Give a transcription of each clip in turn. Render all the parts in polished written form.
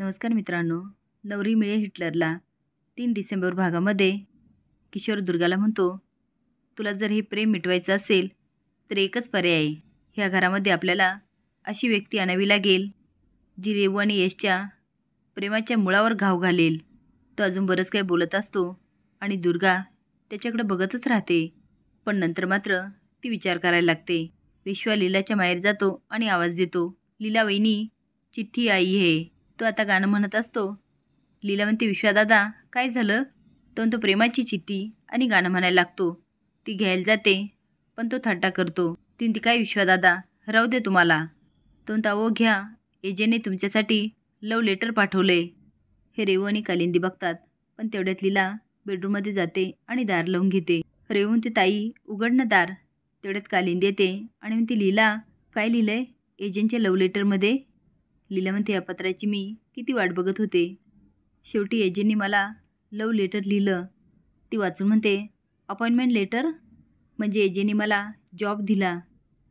नमस्कार मित्रांनो. नवरी मिळे हिटलरला 3 डिसेंबर भागामध्ये किशोर दुर्गाला म्हणतो, तुला जर हे प्रेम मिटवायचं असेल तर एकच पर्याय आहे. ह्या घरामध्ये आपल्याला अशी व्यक्ती आणावी लागेल जी रेवू आणि यशच्या प्रेमाच्या मुळावर घाव घालेल. तो अजून बरंच काही बोलत असतो आणि दुर्गा त्याच्याकडे बघतच राहते. पण नंतर मात्र ती विचार करायला लागते. विश्वा लीलाच्या माहेर जातो आणि आवाज देतो, लीला वहिनी, चिठ्ठी आई है. तो आता गाणं म्हणत असतो. लीला म्हणते, विश्वादादा काय झालं? तो म्हणतो, प्रेमाची चिठ्ठी, आणि गाणं म्हणायला लागतो. ती घ्यायला जाते पण तो थट्टा करतो. ती काय विश्वादादा, राहू दे तुम्हाला. तो म्हणता, ओ घ्या, एजेने तुमच्यासाठी लव लेटर पाठवले. हे रेवू आणि कालिंदी बघतात. पण तेवढ्यात लीला बेडरूममध्ये जाते आणि दार लावून घेते. रेवू म्हणते, ताई उघड ना दार. तेवढ्यात कालिंदी येते आणि म्हणते, लीला काय लिहिलंय एजंटच्या लव लेटरमध्ये? लीला म्हणते, या पत्राची मी किती वाट बघत होते. शेवटी एजंटनी मला लव लेटर लिहिलं. ती वाचून म्हणते, अपॉइंटमेंट लेटर? म्हणजे एजंटनी मला जॉब दिला.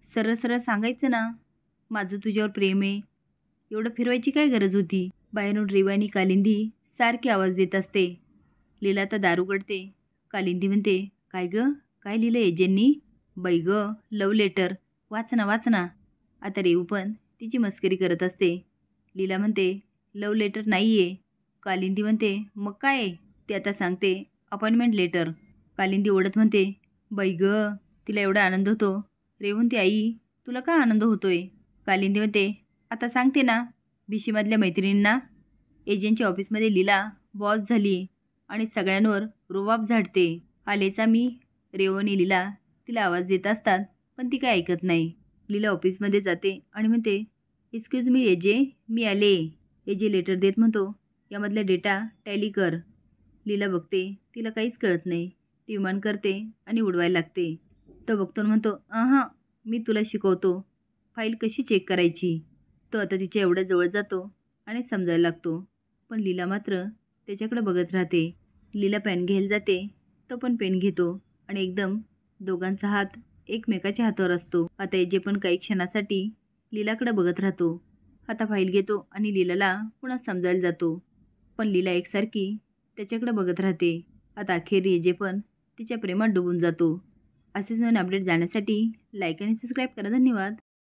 सरळ सरळ सांगायचं ना, माझं तुझ्यावर प्रेम आहे. एवढं फिरवायची काय गरज होती? बाहेरून रेवू आणि कालिंदी सारखी आवाज देत असते. लीला तर दार उघडते. कालिंदी म्हणते, काय गं, काय लिहिलं एजंटनी? बाई गं, लव लेटर, वाच ना वाच ना. आता रेवू पण तिची मस्करी करत असते. लीला म्हणते, लव लेटर नाही आहे. कालिंदी म्हणते, मग काय आहे? ती आता सांगते, अपॉइंटमेंट लेटर. कालिंदी ओढत म्हणते, बाई गं, तिला एवढा आनंद होतो. रेवू म्हणते, आई तुला का आनंद होतोय? कालिंदी म्हणते, आता सांगते ना, बिशीमधल्या मैत्रिणींना. एजंटच्या ऑफिसमध्ये लीला बॉस झाली आणि सगळ्यांवर रुबाब झाडते. आलेचा मी. रेवू आणि लीला तिला आवाज देत असतात पण ती काय ऐकत नाही. लीला ऑफिसमध्ये जाते आणि म्हणते, एक्सक्यूज मी एजे, मी आले. एजे लेटर देत म्हणतो, यामधला डेटा टॅली कर. लीला बघते, तिला काहीच कळत नाही. ती विमान करते आणि उडवायला लागते. तो बघतो म्हणतो, हां मी तुला शिकवतो फाईल कशी चेक करायची. तो आता तिच्या एवढ्या जवळ जातो आणि समजायला लागतो. पण लीला मात्र त्याच्याकडे बघत राहते. लीला पेन घ्यायला जाते. तो पण पेन घेतो आणि एकदम दोघांचा हात एकमेकाच्या हातावर असतो. आता एजे पण काही क्षणासाठी लीलाकडे बघत राहतो. आता फाईल घेतो आणि लीलाला पुन्हा समजायला जातो. पण लीला एकसारखी त्याच्याकडे बघत राहते. आता अखेर एजे पण तिच्या प्रेमात डुबून जातो. असेच नवीन अपडेट जाण्यासाठी लाईक आणि सबस्क्राईब करा. धन्यवाद.